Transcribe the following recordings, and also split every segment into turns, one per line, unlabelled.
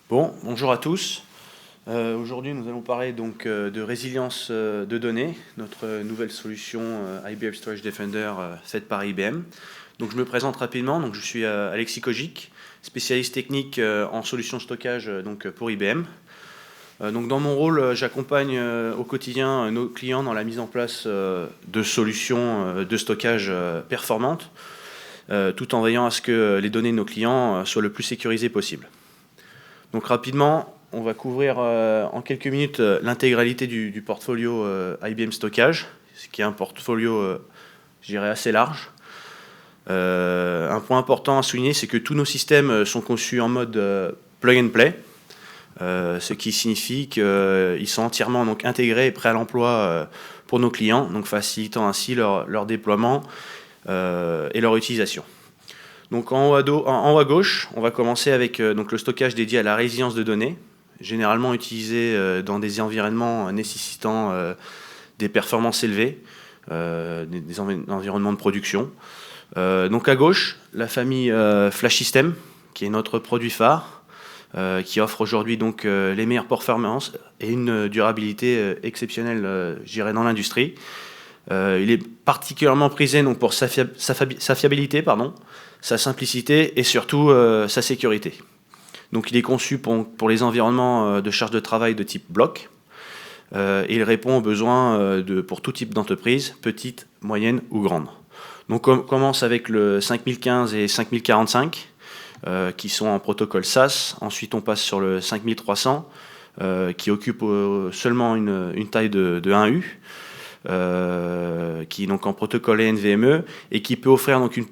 Bon, bonjour à tous. Aujourd'hui, nous allons parler donc de résilience de données, notre nouvelle solution IBM Storage Defender faite par IBM. Donc je me présente rapidement. Donc je suis Alexis Kogic, spécialiste technique en solutions de stockage pour IBM. Donc dans mon rôle, j'accompagne au quotidien nos clients dans la mise en place de solutions de stockage performantes, tout en veillant à ce que les données de nos clients soient le plus sécurisées possible. Donc rapidement, on va couvrir en quelques minutes l'intégralité du portfolio IBM Stockage, ce qui est un portfolio, je dirais, assez large. Un point important à souligner, c'est que tous nos systèmes sont conçus en mode plug and play, ce qui signifie qu'ils sont entièrement donc, intégrés et prêts à l'emploi pour nos clients, donc facilitant ainsi leur déploiement et leur utilisation. Donc en haut à gauche, on va commencer avec donc le stockage dédié à la résilience de données, généralement utilisé dans des environnements nécessitant des performances élevées, des environnements de production. Donc à gauche, la famille Flash System, qui est notre produit phare, qui offre aujourd'hui donc les meilleures performances et une durabilité exceptionnelle, je dirais, dans l'industrie. Il est particulièrement prisé donc, pour sa fiabilité, sa simplicité et surtout sa sécurité. Donc il est conçu pour les environnements de charge de travail de type bloc et il répond aux besoins pour tout type d'entreprise, petite, moyenne ou grande. Donc on commence avec le 5015 et 5045 qui sont en protocole SAS. Ensuite on passe sur le 5300 qui occupe seulement une taille de 1U. Qui est donc en protocole NVMe et qui peut offrir donc une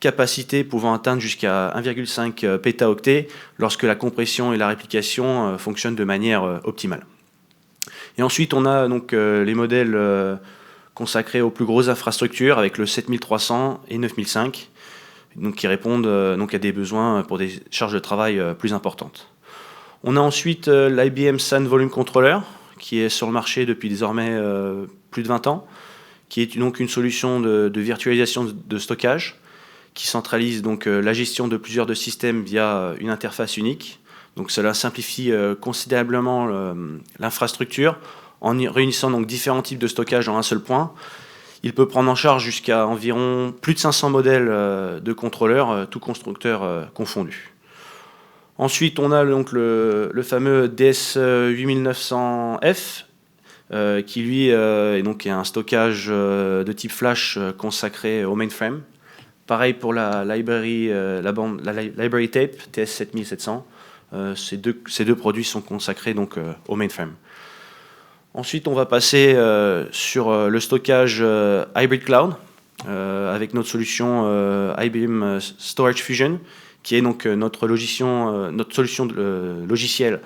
capacité pouvant atteindre jusqu'à 1,5 pétaoctets lorsque la compression et la réplication fonctionnent de manière optimale. Et ensuite, on a donc les modèles consacrés aux plus grosses infrastructures avec le 7300 et 9005, donc qui répondent donc à des besoins pour des charges de travail plus importantes. On a ensuite l'IBM SAN Volume Controller, qui est sur le marché depuis désormais plus de 20 ans, qui est donc une solution de virtualisation de stockage, qui centralise donc la gestion de plusieurs de systèmes via une interface unique. Donc cela simplifie considérablement l'infrastructure en réunissant donc différents types de stockage en un seul point. Il peut prendre en charge jusqu'à environ plus de 500 modèles de contrôleurs, tous constructeurs confondus. Ensuite, on a donc le fameux DS8900F, qui lui est donc un stockage de type flash consacré au mainframe. Pareil pour la library tape TS7700. Ces deux produits sont consacrés donc au mainframe. Ensuite, on va passer sur le stockage Hybrid Cloud avec notre solution IBM Storage Fusion, qui est donc notre solution logicielle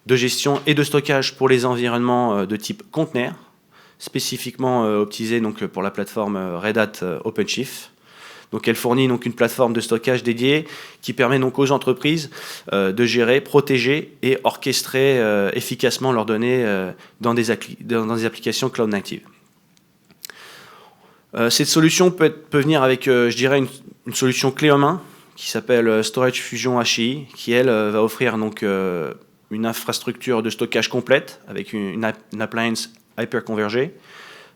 de gestion et de stockage pour les environnements de type container, spécifiquement optimisé donc pour la plateforme Red Hat OpenShift. Donc elle fournit donc une plateforme de stockage dédiée qui permet donc aux entreprises de gérer, protéger et orchestrer efficacement leurs données dans des applications cloud native. Cette solution peut venir avec, je dirais, une solution clé en main qui s'appelle Storage Fusion HCI, qui elle va offrir donc une infrastructure de stockage complète avec une appliance hyper-convergée.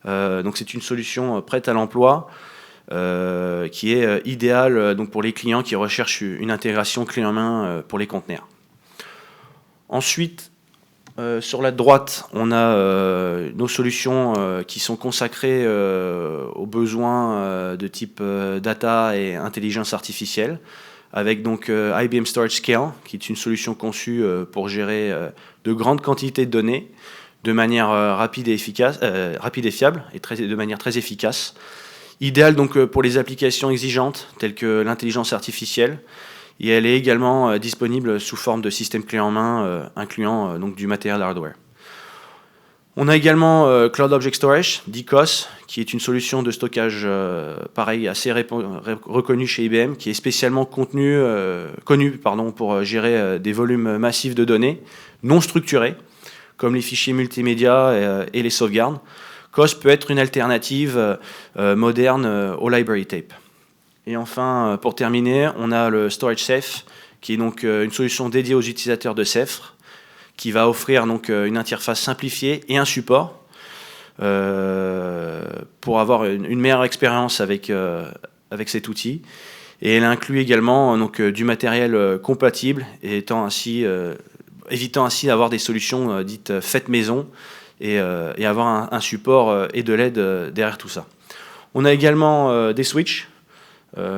Donc c'est une solution prête à l'emploi qui est idéale donc pour les clients qui recherchent une intégration clé en main pour les conteneurs. Ensuite, sur la droite, on a nos solutions qui sont consacrées aux besoins de type data et intelligence artificielle, avec donc IBM Storage Scale, qui est une solution conçue pour gérer de grandes quantités de données de manière rapide et fiable et de manière très efficace. Idéale donc pour les applications exigeantes telles que l'intelligence artificielle, et elle est également disponible sous forme de système clé en main incluant donc du matériel hardware. On a également Cloud Object Storage, DCOS, qui est une solution de stockage pareil, assez reconnue chez IBM, qui est spécialement connue pour gérer des volumes massifs de données non structurés, comme les fichiers multimédia et les sauvegardes. COS peut être une alternative moderne au library tape. Et enfin, pour terminer, on a le Storage Safe, qui est donc une solution dédiée aux utilisateurs de Ceph, qui va offrir donc une interface simplifiée et un support pour avoir une meilleure expérience avec cet outil. Et elle inclut également donc, du matériel compatible et évitant ainsi d'avoir des solutions dites faites maison et avoir un support et de l'aide derrière tout ça. On a également des switches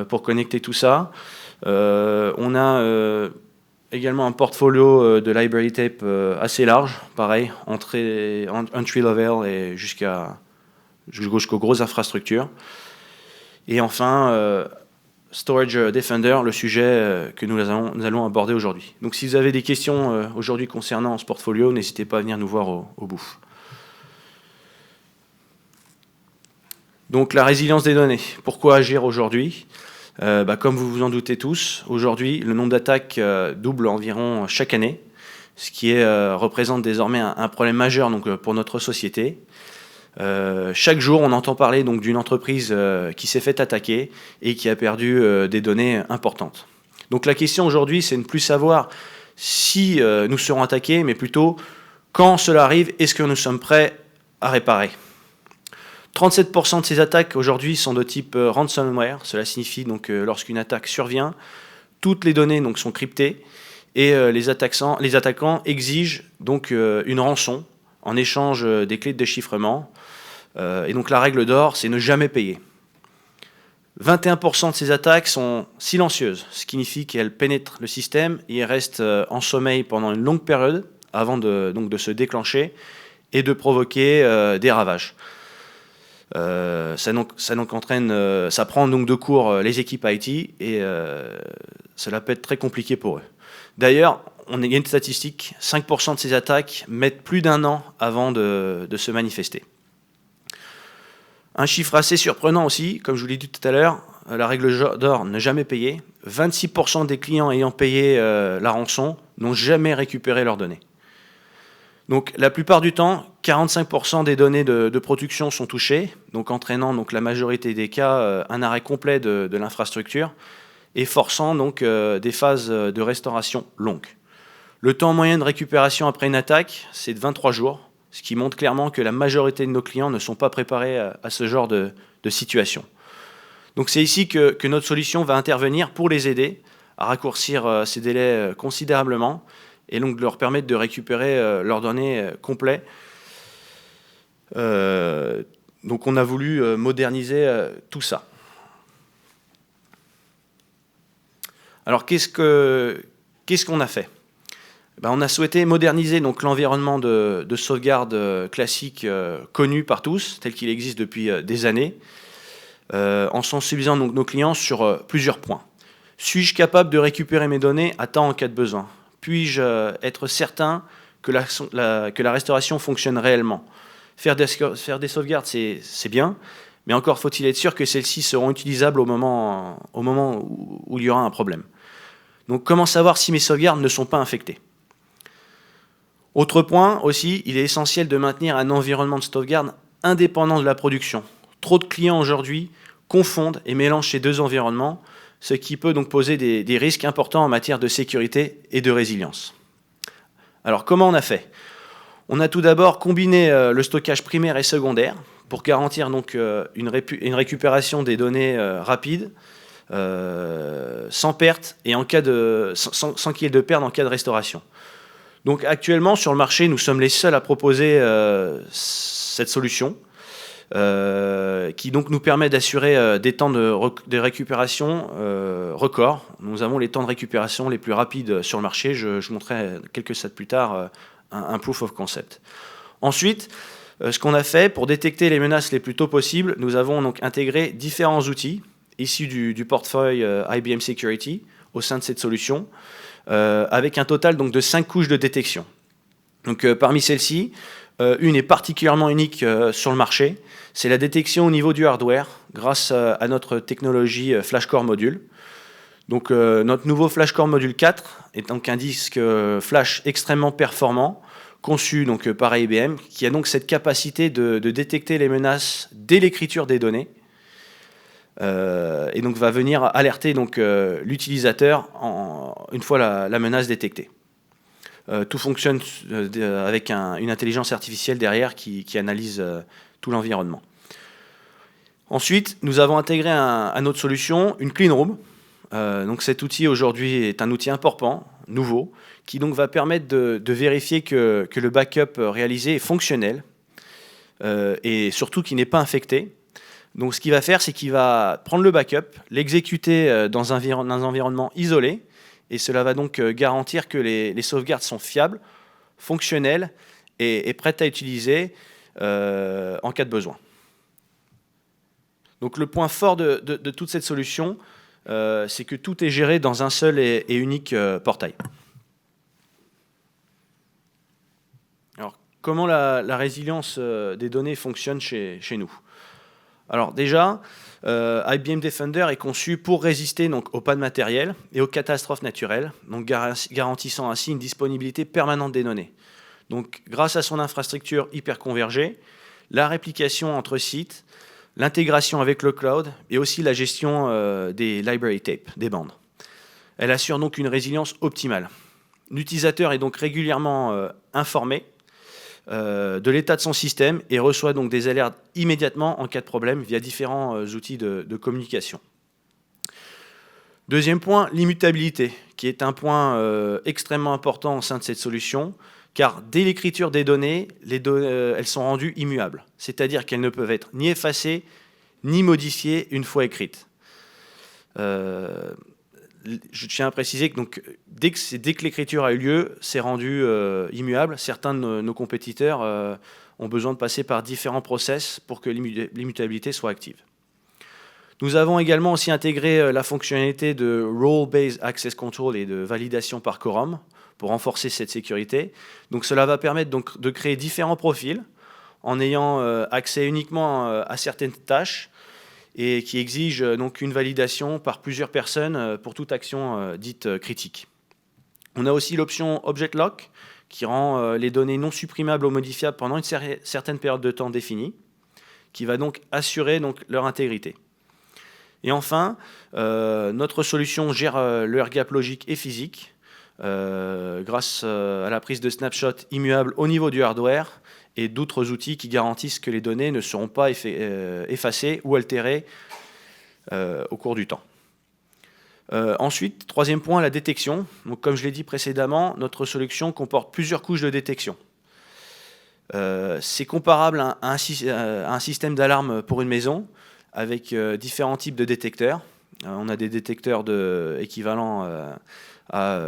pour connecter tout ça. On a également un portfolio de library tape assez large, pareil, entry level et jusqu'aux grosses infrastructures. Et enfin, Storage Defender, le sujet que nous allons aborder aujourd'hui. Donc si vous avez des questions aujourd'hui concernant ce portfolio, n'hésitez pas à venir nous voir au bout. Donc la résilience des données. Pourquoi agir aujourd'hui ? Comme vous vous en doutez tous, aujourd'hui, le nombre d'attaques double environ chaque année, ce qui représente désormais un problème majeur donc, pour notre société. Chaque jour, on entend parler donc, d'une entreprise qui s'est fait attaquer et qui a perdu des données importantes. Donc la question aujourd'hui, c'est de ne plus savoir si nous serons attaqués, mais plutôt quand cela arrive, est-ce que nous sommes prêts à réparer ? 37% de ces attaques aujourd'hui sont de type ransomware. Cela signifie donc lorsqu'une attaque survient, toutes les données donc, sont cryptées et les attaquants exigent donc une rançon en échange des clés de déchiffrement. Et donc la règle d'or, c'est ne jamais payer. 21% de ces attaques sont silencieuses, ce qui signifie qu'elles pénètrent le système et restent en sommeil pendant une longue période avant de se déclencher et de provoquer des ravages. Ça prend donc de court les équipes IT et cela peut être très compliqué pour eux. D'ailleurs, il y a une statistique, 5% de ces attaques mettent plus d'1 an avant de se manifester. Un chiffre assez surprenant aussi, comme je vous l'ai dit tout à l'heure, la règle d'or, ne jamais payer. 26% des clients ayant payé la rançon n'ont jamais récupéré leurs données. Donc la plupart du temps, 45% des données de production sont touchées, donc entraînant donc, la majorité des cas un arrêt complet de l'infrastructure et forçant donc des phases de restauration longues. Le temps moyen de récupération après une attaque, c'est de 23 jours, ce qui montre clairement que la majorité de nos clients ne sont pas préparés à ce genre de situation. Donc c'est ici que notre solution va intervenir pour les aider à raccourcir ces délais considérablement et donc de leur permettre de récupérer leurs données complètes. Donc on a voulu moderniser tout ça. Alors qu'est-ce qu'on a fait ? On a souhaité moderniser donc l'environnement de sauvegarde classique connu par tous, tel qu'il existe depuis des années, en sensibilisant donc nos clients sur plusieurs points. Suis-je capable de récupérer mes données à temps en cas de besoin ? Puis-je être certain que la restauration fonctionne réellement ? Faire des sauvegardes, c'est bien, mais encore faut-il être sûr que celles-ci seront utilisables au moment où il y aura un problème. Donc comment savoir si mes sauvegardes ne sont pas infectées ? Autre point aussi, il est essentiel de maintenir un environnement de sauvegarde indépendant de la production. Trop de clients aujourd'hui confondent et mélangent ces deux environnements, ce qui peut donc poser des risques importants en matière de sécurité et de résilience. Alors comment on a fait ? On a tout d'abord combiné le stockage primaire et secondaire pour garantir donc une récupération des données rapide, sans perte et sans qu'il y ait de perte en cas de restauration. Donc actuellement sur le marché, nous sommes les seuls à proposer cette solution qui donc nous permet d'assurer des temps de récupération records. Nous avons les temps de récupération les plus rapides sur le marché. Je montrerai quelques slides plus tard un proof of concept. Ensuite, ce qu'on a fait pour détecter les menaces les plus tôt possibles, nous avons donc intégré différents outils issus du portefeuille IBM Security au sein de cette solution, avec un total donc, de 5 couches de détection. Donc, parmi celles-ci, une est particulièrement unique sur le marché, c'est la détection au niveau du hardware grâce à notre technologie FlashCore Module. Donc, notre nouveau FlashCore Module 4 est donc un disque flash extrêmement performant, conçu donc, par IBM, qui a donc cette capacité de détecter les menaces dès l'écriture des données, et donc va venir alerter l'utilisateur une fois la menace détectée. Tout fonctionne avec une intelligence artificielle derrière qui analyse tout l'environnement. Ensuite, nous avons intégré à notre solution une clean room. Donc cet outil aujourd'hui est un outil important, nouveau, qui donc va permettre de vérifier que le backup réalisé est fonctionnel et surtout qu'il n'est pas infecté. Donc ce qu'il va faire, c'est qu'il va prendre le backup, l'exécuter dans un environnement isolé, et cela va donc garantir que les sauvegardes sont fiables, fonctionnelles et prêtes à utiliser en cas de besoin. Donc le point fort de toute cette solution, c'est que tout est géré dans un seul et unique portail. Alors, comment la résilience des données fonctionne chez nous? Alors déjà, IBM Defender est conçu pour résister donc, aux pannes matérielles et aux catastrophes naturelles, donc garantissant ainsi une disponibilité permanente des données. Donc, grâce à son infrastructure hyperconvergée, la réplication entre sites, l'intégration avec le cloud et aussi la gestion des library tapes, des bandes. Elle assure donc une résilience optimale. L'utilisateur est donc régulièrement informé de l'état de son système et reçoit donc des alertes immédiatement en cas de problème via différents outils de communication. Deuxième point, l'immutabilité, qui est un point extrêmement important au sein de cette solution, car dès l'écriture des données, elles sont rendues immuables, c'est-à-dire qu'elles ne peuvent être ni effacées ni modifiées une fois écrites. Je tiens à préciser que donc, dès que l'écriture a eu lieu, c'est rendu immuable. Certains de nos compétiteurs ont besoin de passer par différents process pour que l'immutabilité soit active. Nous avons également aussi intégré la fonctionnalité de Role-Based Access Control et de validation par quorum pour renforcer cette sécurité. Donc cela va permettre donc, de créer différents profils en ayant accès uniquement à certaines tâches et qui exigent donc une validation par plusieurs personnes pour toute action dite critique. On a aussi l'option Object Lock qui rend les données non supprimables ou modifiables pendant une certaine période de temps définie, qui va donc assurer donc, leur intégrité. Et enfin, notre solution gère le air gap logique et physique grâce à la prise de snapshots immuables au niveau du hardware et d'autres outils qui garantissent que les données ne seront pas effacées ou altérées au cours du temps. Ensuite, troisième point, la détection. Donc, comme je l'ai dit précédemment, notre solution comporte plusieurs couches de détection. C'est comparable à un système d'alarme pour une maison avec différents types de détecteurs. On a des détecteurs équivalents à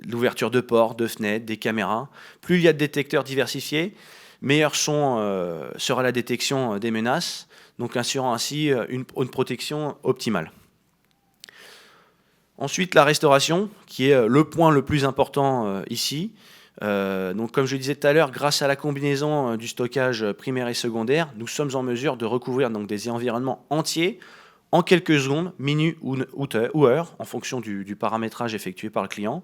l'ouverture de portes, de fenêtres, des caméras. Plus il y a de détecteurs diversifiés, meilleure sera la détection des menaces, donc assurant ainsi une protection optimale. Ensuite, la restauration, qui est le point le plus important ici. Donc, comme je le disais tout à l'heure, grâce à la combinaison du stockage primaire et secondaire, nous sommes en mesure de recouvrir donc, des environnements entiers en quelques secondes, minutes ou heures, en fonction du paramétrage effectué par le client.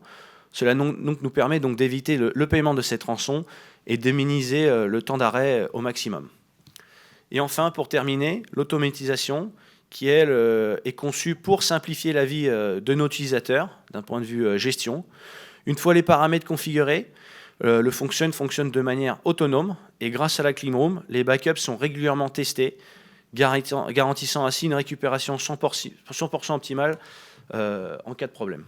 Cela nous permet donc d'éviter le paiement de cette rançon et de minimiser le temps d'arrêt au maximum. Et enfin, pour terminer, l'automatisation, qui elle est conçue pour simplifier la vie de nos utilisateurs d'un point de vue gestion. Une fois les paramètres configurés, le function fonctionne de manière autonome et grâce à la clean room, les backups sont régulièrement testés, garantissant ainsi une récupération 100% optimale en cas de problème.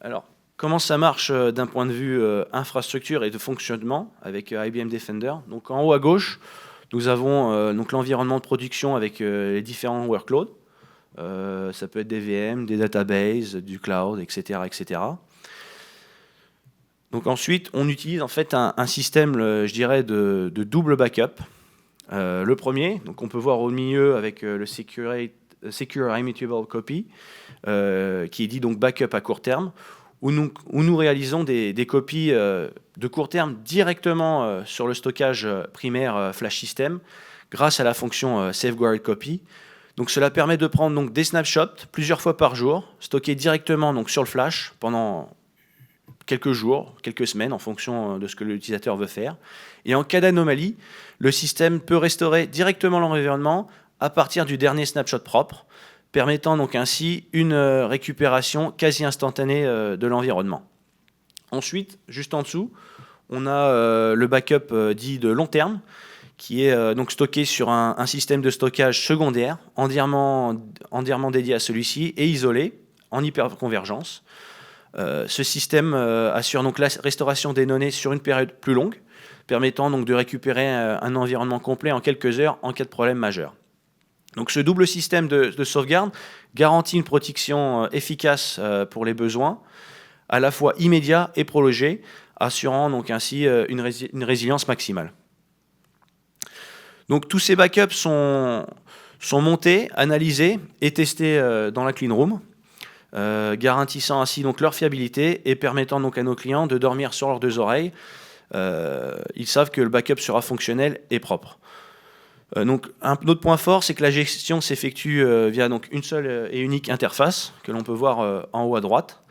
Alors, comment ça marche d'un point de vue infrastructure et de fonctionnement avec IBM Defender? Donc, en haut à gauche, nous avons donc l'environnement de production avec les différents workloads. Ça peut être des VM, des databases, du cloud, etc., etc. Donc ensuite, on utilise en fait un système, je dirais, de double backup. Le premier, donc on peut voir au milieu avec le Secure Immutable Copy, qui est dit donc backup à court terme, où nous réalisons des copies de court terme directement sur le stockage primaire Flash System grâce à la fonction Safeguard Copy. Donc cela permet de prendre donc, des snapshots plusieurs fois par jour, stockés directement donc, sur le flash pendant quelques jours, quelques semaines, en fonction de ce que l'utilisateur veut faire. Et en cas d'anomalie, le système peut restaurer directement l'environnement à partir du dernier snapshot propre, permettant donc ainsi une récupération quasi instantanée de l'environnement. Ensuite, juste en dessous, on a le backup dit de long terme, qui est donc stocké sur un système de stockage secondaire, entièrement dédié à celui-ci et isolé, en hyperconvergence. Ce système assure donc la restauration des données sur une période plus longue, permettant donc de récupérer un environnement complet en quelques heures en cas de problème majeur. Donc ce double système de sauvegarde garantit une protection efficace pour les besoins, à la fois immédiat et prolongé, assurant donc ainsi une résilience maximale. Donc tous ces backups sont montés, analysés et testés dans la clean room, garantissant ainsi donc leur fiabilité et permettant donc à nos clients de dormir sur leurs deux oreilles. Ils savent que le backup sera fonctionnel et propre. Donc un autre point fort, c'est que la gestion s'effectue via donc une seule et unique interface que l'on peut voir en haut à droite.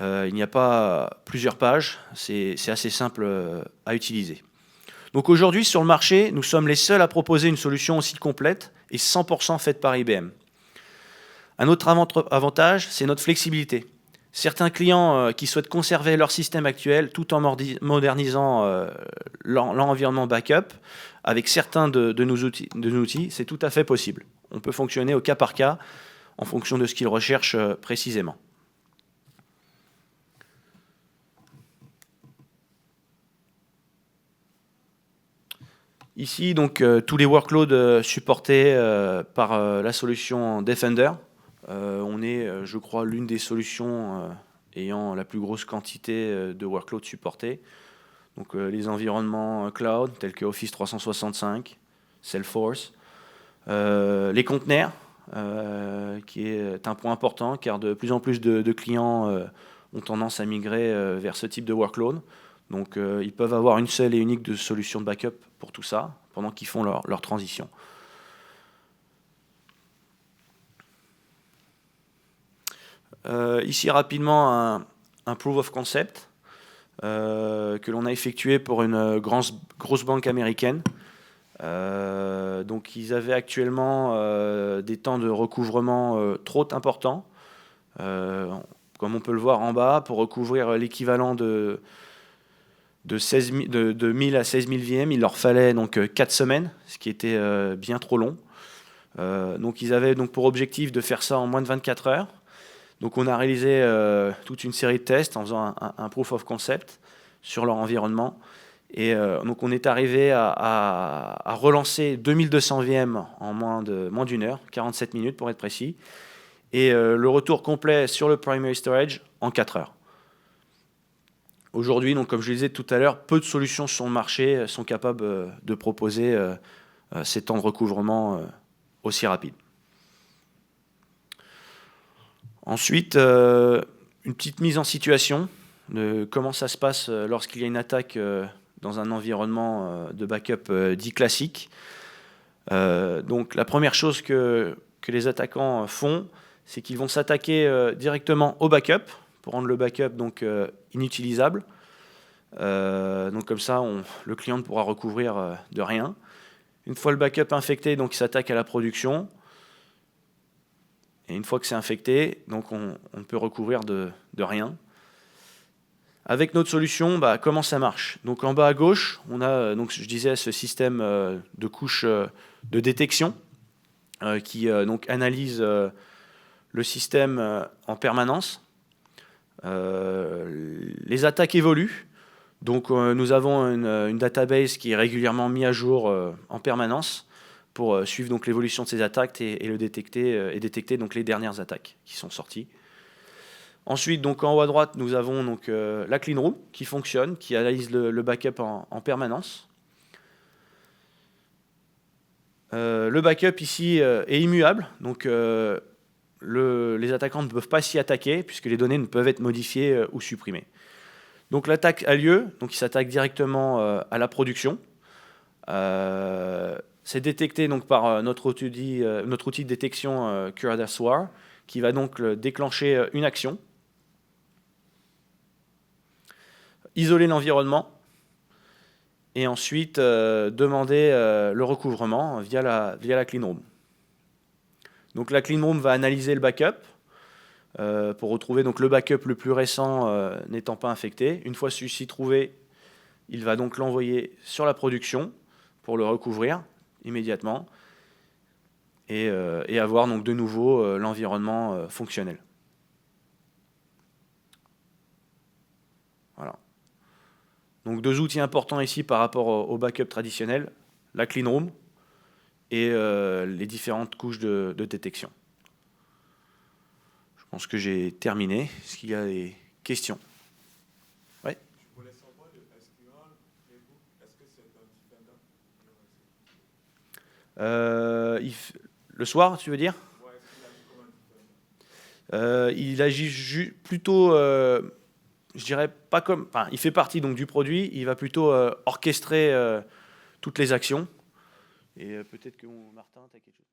Il n'y a pas plusieurs pages, c'est assez simple à utiliser. Donc aujourd'hui, sur le marché, nous sommes les seuls à proposer une solution aussi complète et 100% faite par IBM. Un autre avantage, c'est notre flexibilité. Certains clients qui souhaitent conserver leur système actuel tout en modernisant leur environnement backup avec certains de nos outils, c'est tout à fait possible. On peut fonctionner au cas par cas en fonction de ce qu'ils recherchent précisément. Ici, donc, tous les workloads supportés par la solution Defender. On est, je crois, l'une des solutions ayant la plus grosse quantité de workloads supportés. Donc, les environnements cloud tels que Office 365, Salesforce, les conteneurs, qui est un point important car de plus en plus de clients ont tendance à migrer vers ce type de workload. Donc, ils peuvent avoir une seule et unique solution de backup pour tout ça, pendant qu'ils font leur transition. Ici, rapidement, un proof of concept que l'on a effectué pour une grosse banque américaine. Donc, ils avaient actuellement des temps de recouvrement trop importants. Comme on peut le voir en bas, pour recouvrir l'équivalent de 1000 à 16 000 VM, il leur fallait donc 4 semaines, ce qui était bien trop long. Donc ils avaient donc pour objectif de faire ça en moins de 24 heures. Donc on a réalisé toute une série de tests en faisant un proof of concept sur leur environnement. Et donc on est arrivé à relancer 2200 VM en moins d'une heure, 47 minutes pour être précis. Et le retour complet sur le primary storage en 4 heures. Aujourd'hui, donc, comme je le disais tout à l'heure, peu de solutions sur le marché sont capables de proposer ces temps de recouvrement aussi rapides. Ensuite, une petite mise en situation de comment ça se passe lorsqu'il y a une attaque dans un environnement de backup dit classique. Donc la première chose que les attaquants font, c'est qu'ils vont s'attaquer directement au backup, pour rendre le backup donc inutilisable. Donc comme ça, le client ne pourra recouvrir de rien. Une fois le backup infecté, donc il s'attaque à la production. Et une fois que c'est infecté, donc on ne peut recouvrir de rien. Avec notre solution, comment ça marche? Donc en bas à gauche, on a, donc je disais, ce système de couches de détection qui donc analyse le système en permanence. Les attaques évoluent. Donc nous avons une database qui est régulièrement mise à jour en permanence pour suivre donc l'évolution de ces attaques et détecter donc les dernières attaques qui sont sorties. Ensuite, donc en haut à droite, nous avons donc la clean room qui fonctionne, qui analyse le backup en permanence. Le backup ici est immuable, donc les attaquants ne peuvent pas s'y attaquer puisque les données ne peuvent être modifiées ou supprimées. Donc l'attaque a lieu, donc il s'attaque directement à la production. C'est détecté donc par notre outil de détection QRadar-SOAR qui va donc déclencher une action. isoler l'environnement et ensuite demander le recouvrement via la clean room. Donc la clean room va analyser le backup pour retrouver donc, le backup le plus récent n'étant pas infecté. Une fois celui-ci trouvé, il va donc l'envoyer sur la production pour le recouvrir immédiatement et avoir donc de nouveau l'environnement fonctionnel. Voilà. Donc 2 outils importants ici par rapport au backup traditionnel, la clean room et les différentes couches de détection. Je pense que j'ai terminé. Est-ce qu'il y a des questions? Oui.
Je voulais savoir le SQL Playbook, est-ce que c'est un Defender?
Le soir, tu veux dire?
Ouais, est-ce qu'il agit comme un Defender?
Il agit plutôt, je dirais pas comme, enfin, il fait partie donc du produit. Il va plutôt orchestrer toutes les actions. Et peut-être que Martin, tu as quelque chose.